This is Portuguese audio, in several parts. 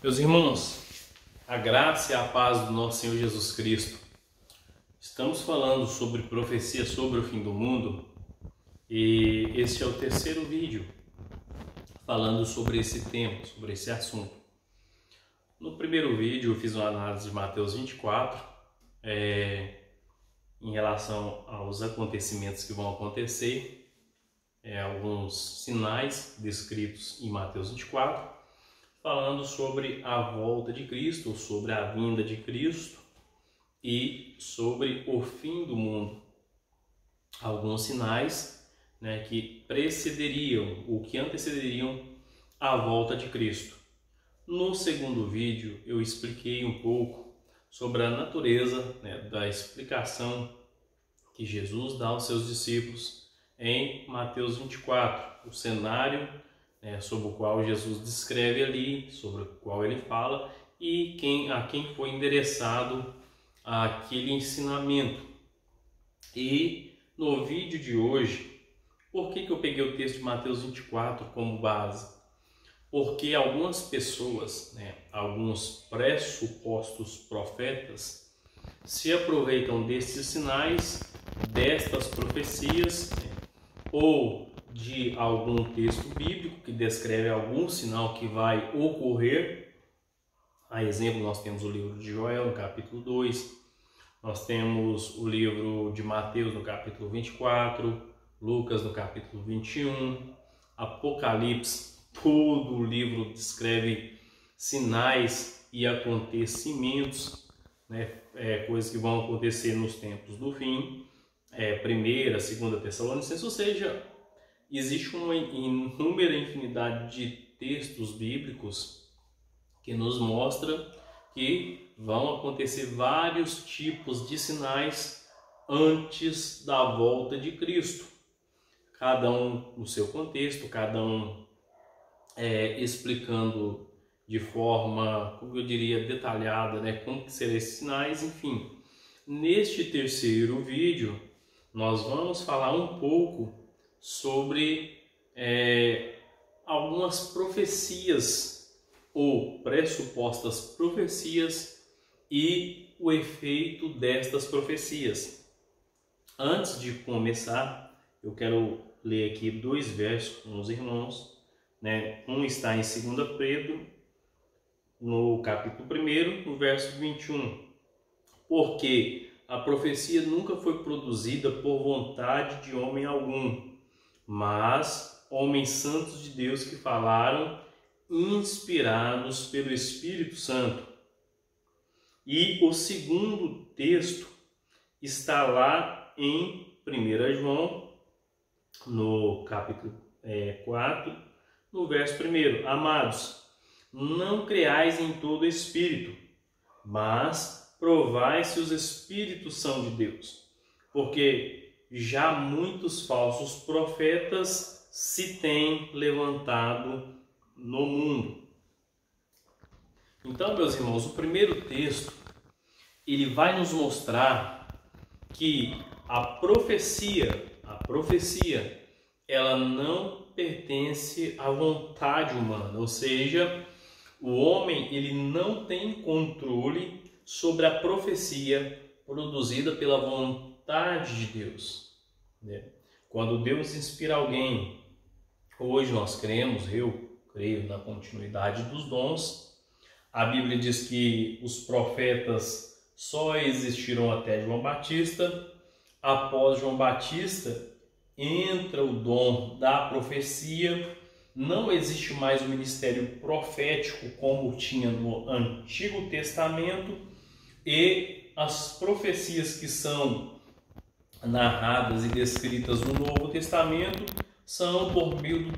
Meus irmãos, a graça e a paz do nosso Senhor Jesus Cristo. Estamos falando sobre profecia sobre o fim do mundo e este é o terceiro vídeo falando sobre esse tema, sobre esse assunto. No primeiro vídeo eu fiz uma análise de Mateus 24 em relação aos acontecimentos que vão acontecer, alguns sinais descritos em Mateus 24, falando sobre a volta de Cristo, sobre a vinda de Cristo e sobre o fim do mundo. Alguns sinais que precederiam, ou que antecederiam a volta de Cristo. No segundo vídeo eu expliquei um pouco sobre a natureza da explicação que Jesus dá aos seus discípulos em Mateus 24, o cenário sobre o qual Jesus descreve ali, sobre o qual ele fala e a quem foi endereçado aquele ensinamento. E no vídeo de hoje, por que eu peguei o texto de Mateus 24 como base? Porque algumas pessoas, alguns pressupostos profetas, se aproveitam desses sinais, destas profecias, ou de algum texto bíblico que descreve algum sinal que vai ocorrer. A exemplo, nós temos o livro de Joel no capítulo 2, nós temos o livro de Mateus no capítulo 24, Lucas no capítulo 21, Apocalipse, todo o livro descreve sinais e acontecimentos, coisas que vão acontecer nos tempos do fim, primeira, segunda Tessalonicenses, ou seja, existe uma inúmera infinidade de textos bíblicos que nos mostra que vão acontecer vários tipos de sinais antes da volta de Cristo. Cada um no seu contexto, cada um explicando de forma, como eu diria, detalhada, como que serão esses sinais, enfim. Neste terceiro vídeo, nós vamos falar um pouco sobre algumas profecias ou pressupostas profecias e o efeito destas profecias. Antes de começar, eu quero ler aqui dois versos com os irmãos. Um está em 2 Pedro, no capítulo 1, no verso 21. Porque a profecia nunca foi produzida por vontade de homem algum, mas homens santos de Deus que falaram, inspirados pelo Espírito Santo. E o segundo texto está lá em 1 João, no capítulo 4, no verso 1. Amados, não creais em todo espírito, mas provai se os espíritos são de Deus, porque já muitos falsos profetas se têm levantado no mundo. Então, meus irmãos, o primeiro texto, ele vai nos mostrar que a profecia, ela não pertence à vontade humana, ou seja, o homem ele não tem controle sobre a profecia produzida pela vontade de Deus. Quando Deus inspira alguém, hoje nós cremos, eu creio na continuidade dos dons. A Bíblia diz que os profetas só existiram até João Batista. Após João Batista, entra o dom da profecia. Não existe mais o ministério profético como tinha no Antigo Testamento, e as profecias que são narradas e descritas no Novo Testamento são por meio do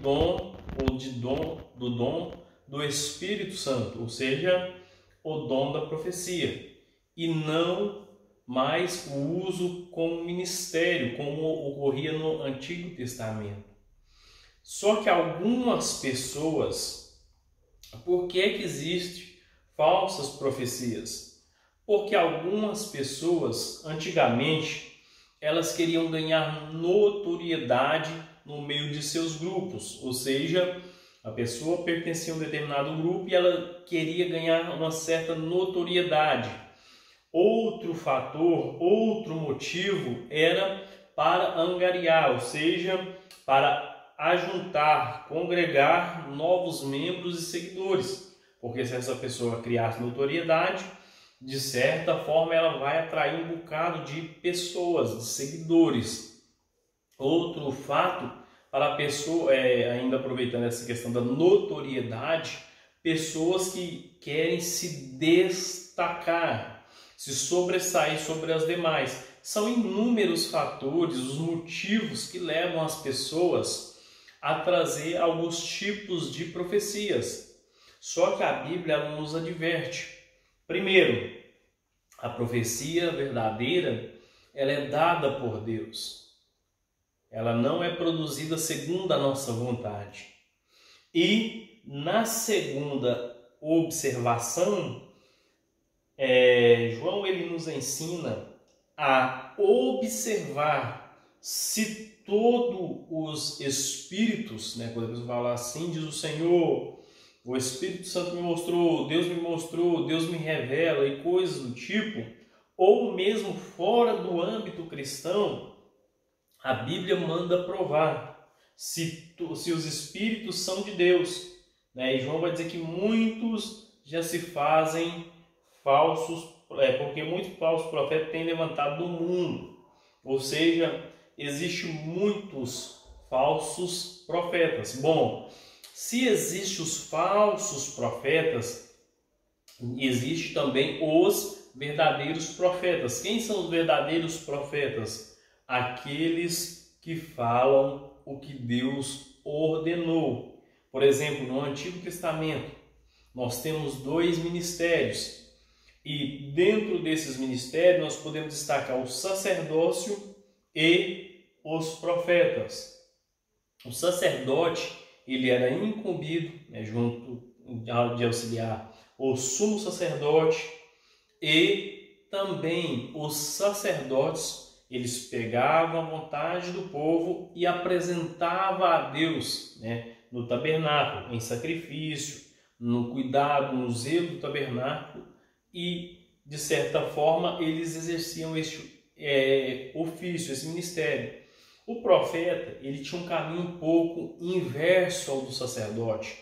dom do Espírito Santo, ou seja, o dom da profecia, e não mais o uso como ministério, como ocorria no Antigo Testamento. Só que algumas pessoas, por que existem falsas profecias? Porque algumas pessoas, antigamente, elas queriam ganhar notoriedade no meio de seus grupos, ou seja, A pessoa pertencia a um determinado grupo e ela queria ganhar uma certa notoriedade. Outro fator, outro motivo era para angariar, ou seja, para ajuntar, congregar novos membros e seguidores. Porque se essa pessoa criasse notoriedade, de certa forma ela vai atrair um bocado de pessoas, de seguidores. Outro fato, para a pessoa, ainda aproveitando essa questão da notoriedade, pessoas que querem se destacar, se sobressair sobre as demais. São inúmeros fatores, os motivos que levam as pessoas a trazer alguns tipos de profecias. Só que a Bíblia ela nos adverte. Primeiro, a profecia verdadeira ela é dada por Deus. Ela não é produzida segundo a nossa vontade. E na segunda observação, João ele nos ensina a observar se todos os espíritos, quando a pessoa fala assim, diz o Senhor, o Espírito Santo me mostrou, Deus me revela e coisas do tipo, ou mesmo fora do âmbito cristão, a Bíblia manda provar se os espíritos são de Deus. E João vai dizer que muitos já se fazem falsos, porque muitos falsos profetas têm levantado no mundo. Ou seja, existem muitos falsos profetas. Bom, se existem os falsos profetas, existem também os verdadeiros profetas. Quem são os verdadeiros profetas? Aqueles que falam o que Deus ordenou. Por exemplo, no Antigo Testamento, nós temos 2 ministérios. E dentro desses ministérios nós podemos destacar o sacerdócio e os profetas. O sacerdote, ele era incumbido, junto de auxiliar o sumo sacerdote, e também os sacerdotes, eles pegavam a vontade do povo e apresentavam a Deus, no tabernáculo, em sacrifício, no cuidado, no zelo do tabernáculo, e de certa forma eles exerciam este ofício, esse ministério. O profeta, ele tinha um caminho um pouco inverso ao do sacerdote.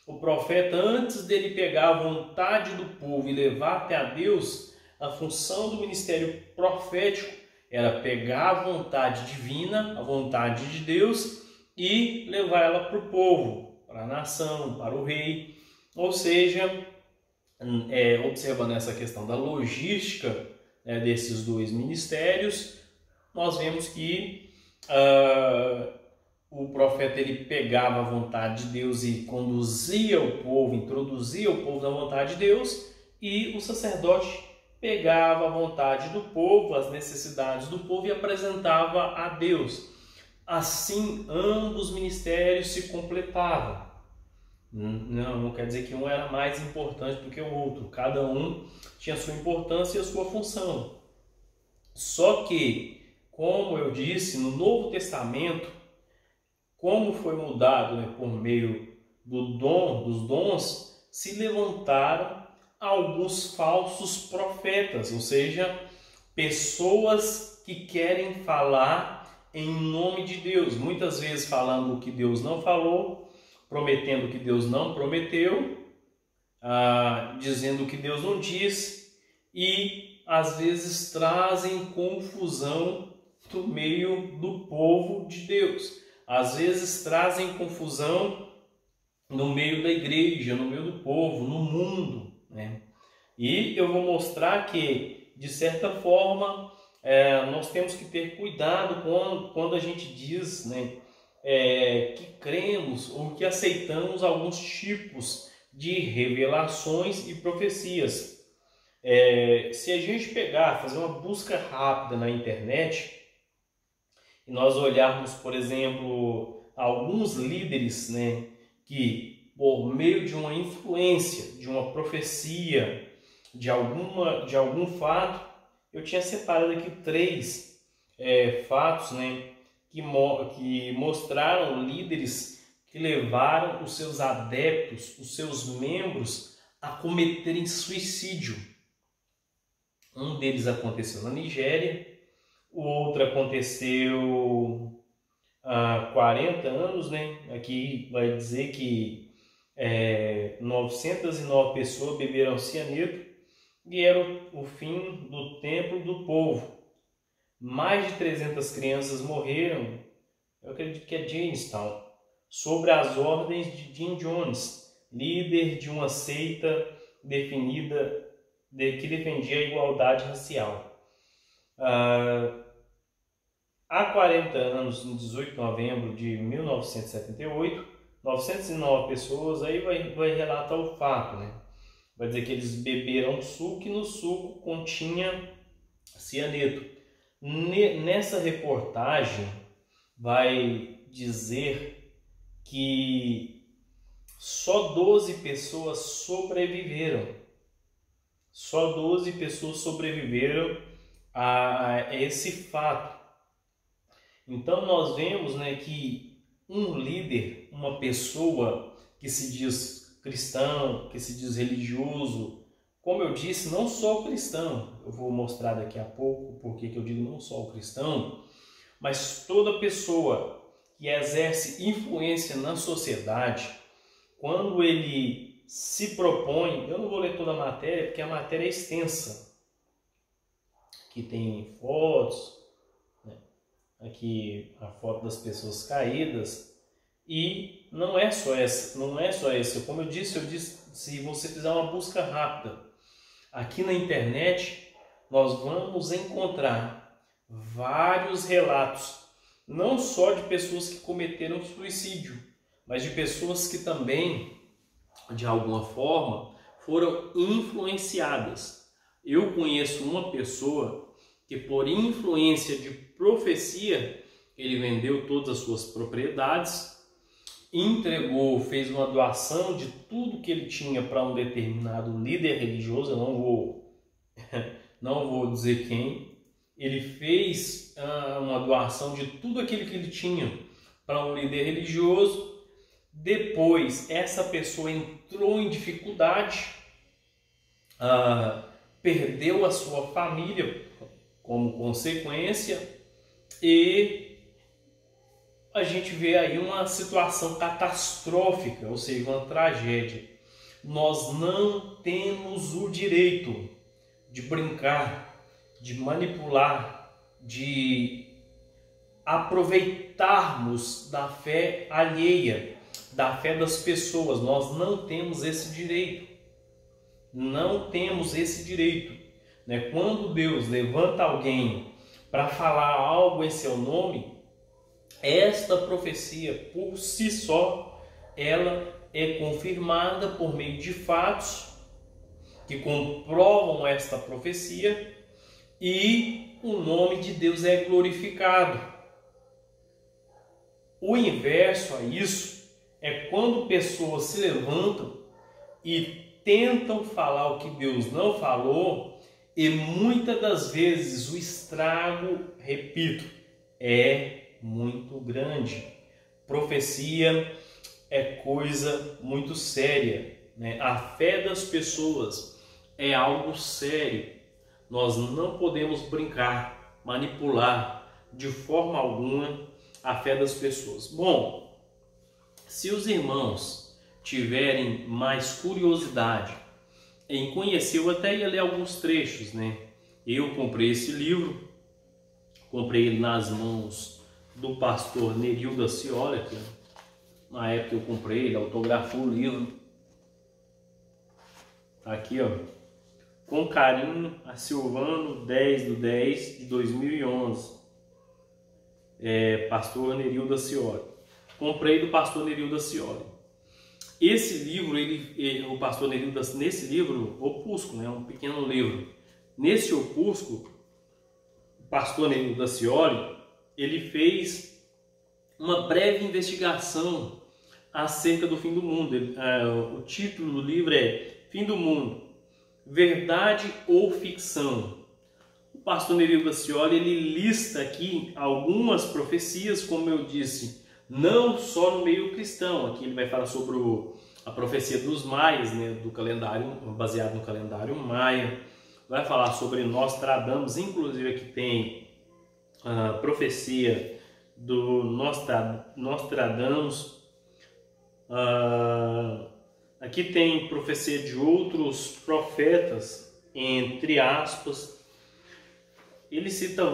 O profeta, antes dele pegar a vontade do povo e levar até a Deus, a função do ministério profético era pegar a vontade divina, a vontade de Deus, e levar ela para o povo, para a nação, para o rei. Ou seja, observando essa questão da logística desses 2 ministérios, nós vemos que o profeta ele pegava a vontade de Deus e conduzia o povo, introduzia o povo na vontade de Deus, e o sacerdote pegava a vontade do povo, as necessidades do povo e apresentava a Deus. Assim, ambos os ministérios se completavam. Não quer dizer que um era mais importante do que o outro. Cada um tinha a sua importância e a sua função. Só que, como eu disse, no Novo Testamento, como foi mudado por meio dos dons, se levantaram alguns falsos profetas, ou seja, pessoas que querem falar em nome de Deus, muitas vezes falando o que Deus não falou, prometendo o que Deus não prometeu, dizendo o que Deus não disse, e às vezes trazem confusão no meio do povo de Deus. Às vezes trazem confusão no meio da igreja, no meio do povo, no mundo. E eu vou mostrar que, de certa forma, nós temos que ter cuidado quando a gente diz que cremos ou que aceitamos alguns tipos de revelações e profecias. Se a gente fazer uma busca rápida na internet, e nós olharmos, por exemplo, alguns líderes que, por meio de uma influência, de uma profecia, de algum fato, eu tinha separado aqui 3 fatos que mostraram líderes que levaram os seus adeptos, os seus membros, a cometerem suicídio. Um deles aconteceu na Nigéria, o outro aconteceu há 40 anos, né? Aqui vai dizer que 909 pessoas beberam cianeto e era o fim do templo do povo. Mais de 300 crianças morreram, eu acredito que é Jamestown, sobre as ordens de Jim Jones, líder de uma seita definida que defendia a igualdade racial. Há 40 anos, no 18 de novembro de 1978, 909 pessoas, aí vai relatar o fato, né? Vai dizer que eles beberam suco e no suco continha cianeto. Nessa reportagem vai dizer que só 12 pessoas sobreviveram. Só 12 pessoas sobreviveram a esse fato. Então nós vemos, né, que um líder, uma pessoa que se diz cristão, que se diz religioso, como eu disse, não só o cristão, eu vou mostrar daqui a pouco porque que eu digo não só o cristão, mas toda pessoa que exerce influência na sociedade, quando ele se propõe, eu não vou ler toda a matéria porque a matéria é extensa, aqui tem fotos, né? Aqui a foto das pessoas caídas, e não é só essa, como eu disse, se você fizer uma busca rápida aqui na internet, nós vamos encontrar vários relatos, não só de pessoas que cometeram suicídio, mas de pessoas que também, de alguma forma, foram influenciadas. Eu conheço uma pessoa que, por influência de profecia, ele vendeu todas as suas propriedades, entregou, fez uma doação de tudo que ele tinha para um determinado líder religioso, eu não vou dizer quem. Ele fez uma doação de tudo aquilo que ele tinha para um líder religioso. Depois, essa pessoa entrou em dificuldade, perdeu a sua família como consequência, e a gente vê aí uma situação catastrófica, ou seja, uma tragédia. Nós não temos o direito de brincar, de manipular, de aproveitarmos da fé alheia, da fé das pessoas. Nós não temos esse direito. Não temos esse direito, né? Quando Deus levanta alguém para falar algo em seu nome, esta profecia por si só, ela é confirmada por meio de fatos que comprovam esta profecia, e o nome de Deus é glorificado. O inverso a isso é quando pessoas se levantam e tentam falar o que Deus não falou, e muitas das vezes o estrago, repito, é muito grande. Profecia é coisa muito séria, né? A fé das pessoas é algo sério. Nós não podemos brincar, manipular de forma alguma a fé das pessoas. Bom, se os irmãos tiverem mais curiosidade em conhecer, eu até ia ler alguns trechos, né? Eu comprei esse livro, comprei ele nas mãos do pastor Nerio da Cioli, que na época eu comprei, ele autografou o livro. Tá aqui, ó. Com carinho, a Silvano 10/10 de 2011. Pastor Nerio da Cioli. Comprei do pastor Nerio da Cioli. Esse livro, o pastor Nerio, nesse livro, opúsculo, né, um pequeno livro. Nesse opúsculo, o pastor Nerio da Cioli, ele fez uma breve investigação acerca do fim do mundo. O título do livro é Fim do Mundo, Verdade ou Ficção? O pastor Nerio da Cioli, ele lista aqui algumas profecias, como eu disse, não só no meio cristão. Aqui ele vai falar sobre a profecia dos maias, né, do calendário, baseado no calendário maia. Vai falar sobre Nostradamus, inclusive aqui tem a profecia do Nostradamus. Aqui tem profecia de outros profetas, entre aspas. Ele cita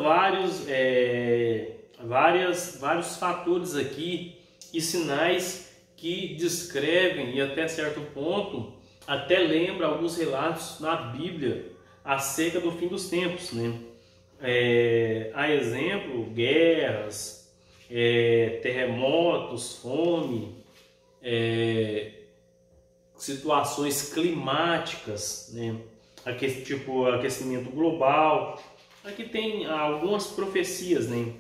vários fatores aqui e sinais que descrevem, e até certo ponto até lembra alguns relatos na Bíblia acerca do fim dos tempos, né? A exemplo, guerras, terremotos, fome, situações climáticas, né? Tipo aquecimento global. Aqui tem algumas profecias, né?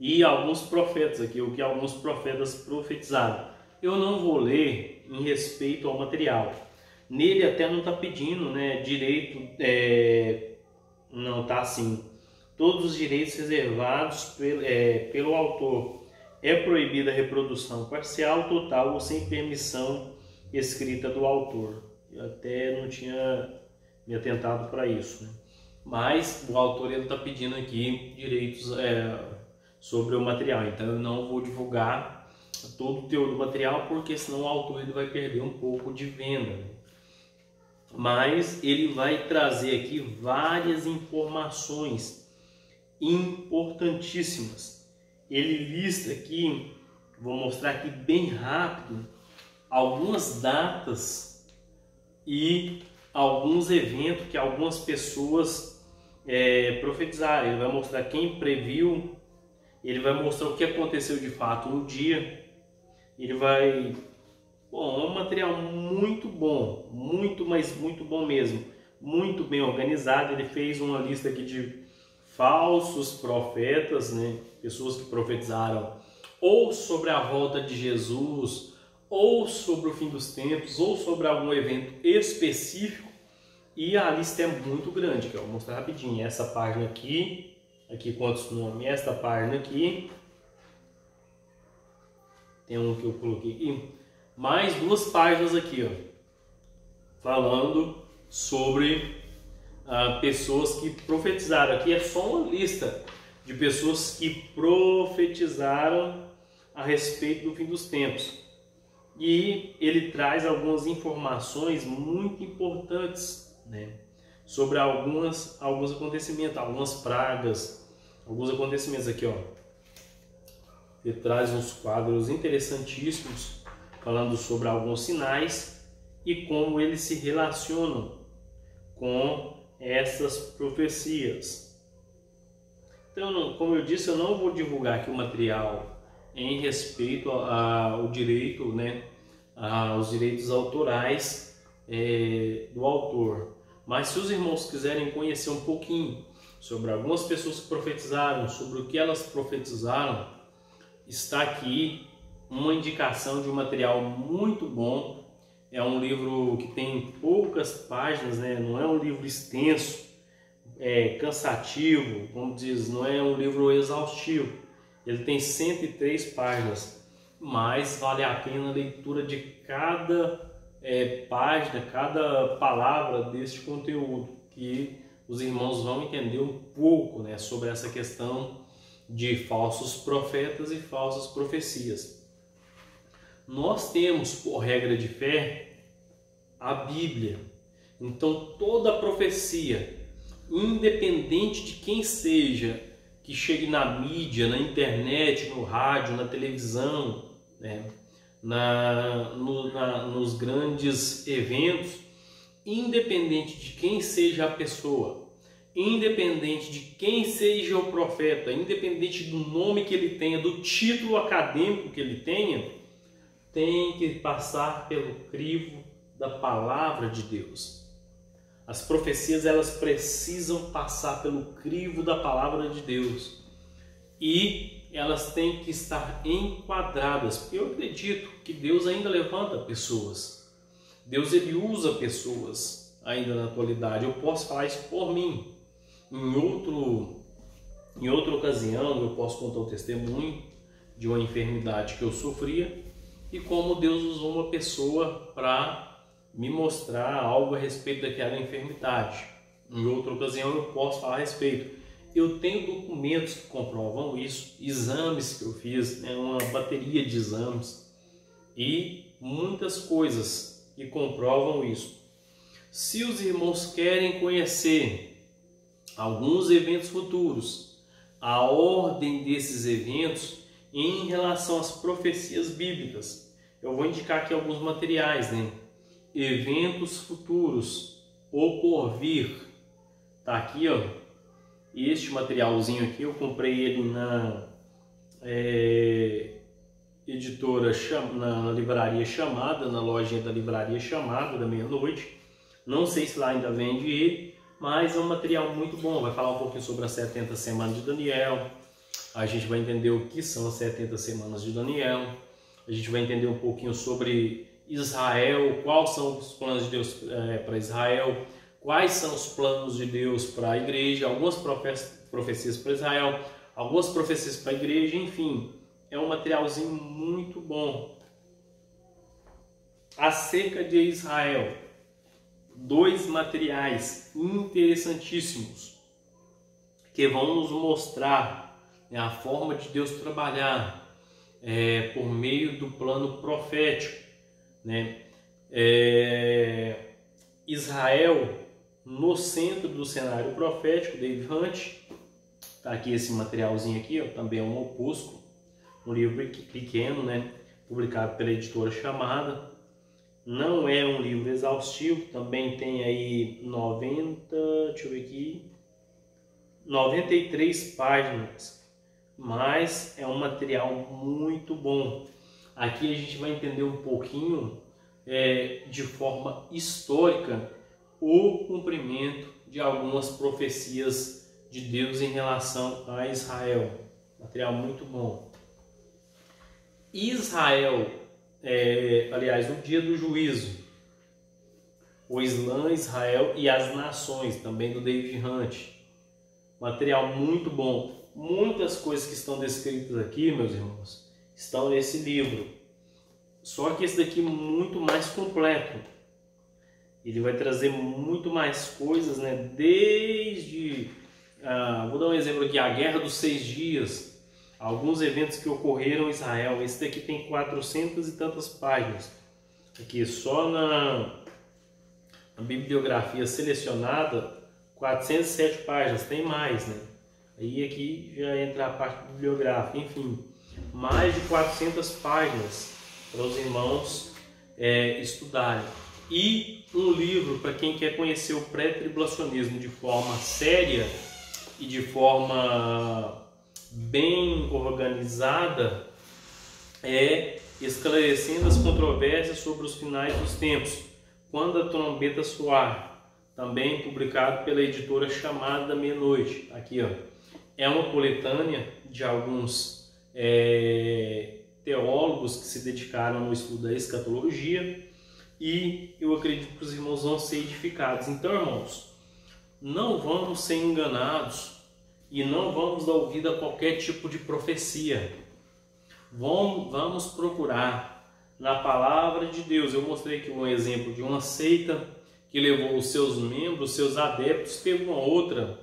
E alguns profetas aqui, o que alguns profetas profetizaram. Eu não vou ler em respeito ao material. Nele até não está pedindo, né, direito, não está assim. Todos os direitos reservados pelo autor. É proibida a reprodução parcial, total ou sem permissão escrita do autor. Eu até não tinha me atentado para isso, né? Mas o autor está pedindo aqui direitos sobre o material, então eu não vou divulgar todo o teor do material, porque senão o autor vai perder um pouco de venda, né? Mas ele vai trazer aqui várias informações importantíssimas. Ele lista aqui, vou mostrar aqui bem rápido, algumas datas e alguns eventos que algumas pessoas profetizaram. Ele vai mostrar quem previu, ele vai mostrar o que aconteceu de fato no dia. Ele vai... Bom, é um material muito bom, mas muito bom mesmo, muito bem organizado. Ele fez uma lista aqui de falsos profetas, né? Pessoas que profetizaram ou sobre a volta de Jesus, ou sobre o fim dos tempos, ou sobre algum evento específico. E a lista é muito grande, que eu vou mostrar rapidinho. Essa página aqui quantos nomes, esta página aqui, tem um que eu coloquei aqui, mais duas páginas aqui, ó, falando sobre pessoas que profetizaram. Aqui é só uma lista de pessoas que profetizaram a respeito do fim dos tempos. E ele traz algumas informações muito importantes, né, sobre alguns acontecimentos, algumas pragas, alguns acontecimentos aqui, ó. Ele traz uns quadros interessantíssimos falando sobre alguns sinais e como eles se relacionam com essas profecias. Então, como eu disse, eu não vou divulgar aqui o material em respeito ao direito, né, aos direitos autorais do autor. Mas se os irmãos quiserem conhecer um pouquinho sobre algumas pessoas que profetizaram, sobre o que elas profetizaram, está aqui uma indicação de um material muito bom. É um livro que tem poucas páginas, né? Não é um livro extenso, cansativo, como diz, não é um livro exaustivo. Ele tem 103 páginas, mas vale a pena a leitura de cada página, cada palavra deste conteúdo, que os irmãos vão entender um pouco, né, sobre essa questão de falsos profetas e falsas profecias. Nós temos, por regra de fé, a Bíblia. Então toda profecia, independente de quem seja, que chegue na mídia, na internet, no rádio, na televisão, né, nos grandes eventos, independente de quem seja a pessoa, independente de quem seja o profeta, independente do nome que ele tenha, do título acadêmico que ele tenha, tem que passar pelo crivo da palavra de Deus. As profecias, elas precisam passar pelo crivo da palavra de Deus. E elas têm que estar enquadradas, porque eu acredito que Deus ainda levanta pessoas. Deus, ele usa pessoas ainda na atualidade. Eu posso falar isso por mim. Em outra ocasião eu posso contar o testemunho de uma enfermidade que eu sofria e como Deus usou uma pessoa para me mostrar algo a respeito daquela enfermidade. Em outra ocasião eu posso falar a respeito. Eu tenho documentos que comprovam isso, exames que eu fiz, uma bateria de exames e muitas coisas que comprovam isso. Se os irmãos querem conhecer alguns eventos futuros, a ordem desses eventos em relação às profecias bíblicas, eu vou indicar aqui alguns materiais, né? Eventos futuros, o porvir, tá aqui, ó. Este materialzinho aqui eu comprei ele na editora, na livraria Chamada, na lojinha da livraria Chamada da Meia-Noite. Não sei se lá ainda vende ele, mas é um material muito bom. Vai falar um pouquinho sobre as 70 semanas de Daniel. A gente vai entender o que são as 70 semanas de Daniel. A gente vai entender um pouquinho sobre Israel, quais são os planos de Deus para Israel, quais são os planos de Deus para a igreja, algumas profecias para Israel, algumas profecias para a igreja, enfim, é um materialzinho muito bom. Acerca de Israel, 2 materiais interessantíssimos que vão nos mostrar a forma de Deus trabalhar por meio do plano profético, né? Israel no centro do cenário profético, David Hunt. Tá aqui esse materialzinho aqui, ó, também é um opúsculo, um livro pequeno, né, publicado pela editora Chamada. Não é um livro exaustivo, também tem aí 93 páginas, mas é um material muito bom. Aqui a gente vai entender um pouquinho de forma histórica o cumprimento de algumas profecias de Deus em relação a Israel. Material muito bom. Israel, aliás, o dia do juízo. O Islã, Israel e as nações, também do David Hunt. Material muito bom. Muitas coisas que estão descritas aqui, meus irmãos, estão nesse livro. Só que esse daqui é muito mais completo. Ele vai trazer muito mais coisas, né? Desde, vou dar um exemplo aqui, a Guerra dos 6 Dias, alguns eventos que ocorreram em Israel. Esse daqui tem 400 e tantas páginas. Aqui só na bibliografia selecionada, 407 páginas, tem mais, né? Aí aqui já entra a parte bibliográfica, enfim, mais de 400 páginas para os irmãos estudarem. E um livro para quem quer conhecer o pré-tribulacionismo de forma séria e de forma bem organizada, Esclarecendo as Controvérsias sobre os Finais dos Tempos, Quando a Trombeta Soar, também publicado pela editora Chamada da Meia-Noite. Aqui, ó, é uma coletânea de alguns teólogos que se dedicaram ao estudo da escatologia, e eu acredito que os irmãos vão ser edificados. Então, irmãos, não vamos ser enganados e não vamos dar ouvido a qualquer tipo de profecia. Vamos procurar na palavra de Deus. Eu mostrei aqui um exemplo de uma seita que levou os seus membros, seus adeptos. Teve uma outra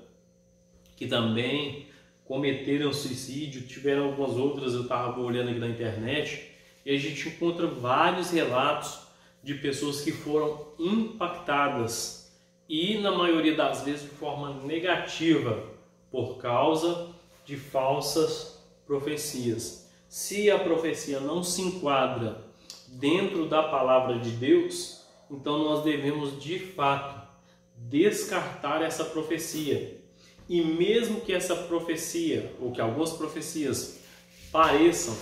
que também cometeram suicídio. Tiveram algumas outras, eu estava olhando aqui na internet, e a gente encontra vários relatos de pessoas que foram impactadas, e na maioria das vezes de forma negativa, por causa de falsas profecias. Se a profecia não se enquadra dentro da palavra de Deus, então nós devemos de fato descartar essa profecia. E mesmo que essa profecia, ou que algumas profecias pareçam,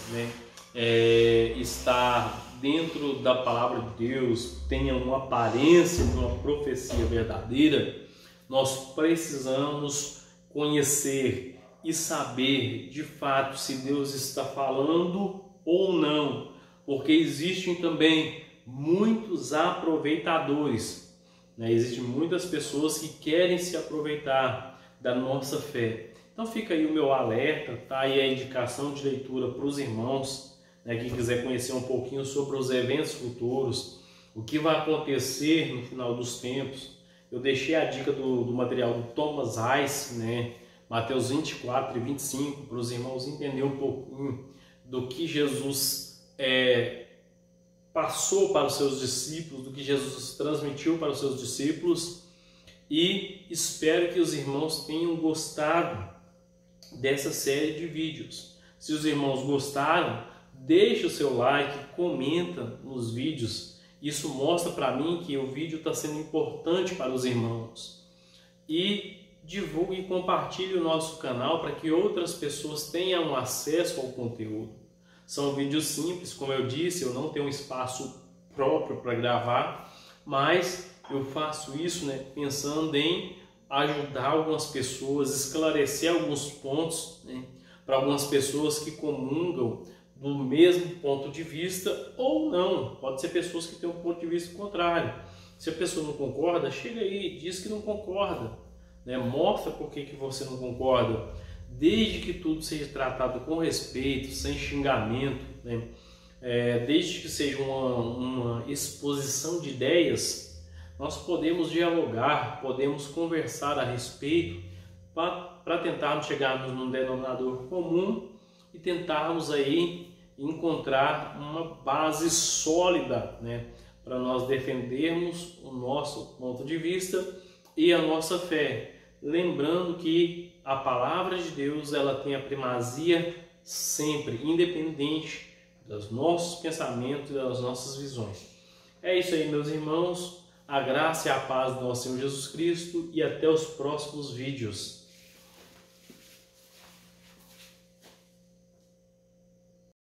estar dentro da palavra de Deus, tenham uma aparência de uma profecia verdadeira, nós precisamos conhecer e saber de fato se Deus está falando ou não, porque existem também muitos aproveitadores, Existem muitas pessoas que querem se aproveitar da nossa fé, Então fica aí o meu alerta, tá aí a indicação de leitura para os irmãos, né, que quiser conhecer um pouquinho sobre os eventos futuros, o que vai acontecer no final dos tempos. Eu deixei a dica do material do Thomas Reis, né, Mateus 24 e 25, para os irmãos entenderem um pouquinho do que Jesus passou para os seus discípulos, do que Jesus transmitiu para os seus discípulos, e espero que os irmãos tenham gostado dessa série de vídeos. Se os irmãos gostaram, deixe o seu like, comenta nos vídeos. Isso mostra para mim que o vídeo está sendo importante para os irmãos. E divulgue e compartilhe o nosso canal para que outras pessoas tenham acesso ao conteúdo. São vídeos simples, como eu disse, eu não tenho um espaço próprio para gravar, mas eu faço isso, né, pensando em ajudar algumas pessoas, esclarecer alguns pontos, né, para algumas pessoas que comungam do mesmo ponto de vista ou não. Pode ser pessoas que têm um ponto de vista contrário. Se a pessoa não concorda, chega aí, diz que não concorda, né? Mostra por que você não concorda, desde que tudo seja tratado com respeito, sem xingamento, né? Desde que seja uma exposição de ideias, nós podemos dialogar, podemos conversar a respeito para tentarmos chegarmos num denominador comum e tentarmos aí encontrar uma base sólida, né, para nós defendermos o nosso ponto de vista e a nossa fé. Lembrando que a palavra de Deus, ela tem a primazia sempre, independente dos nossos pensamentos e das nossas visões. É isso aí, meus irmãos. A graça e a paz do nosso Senhor Jesus Cristo e até os próximos vídeos.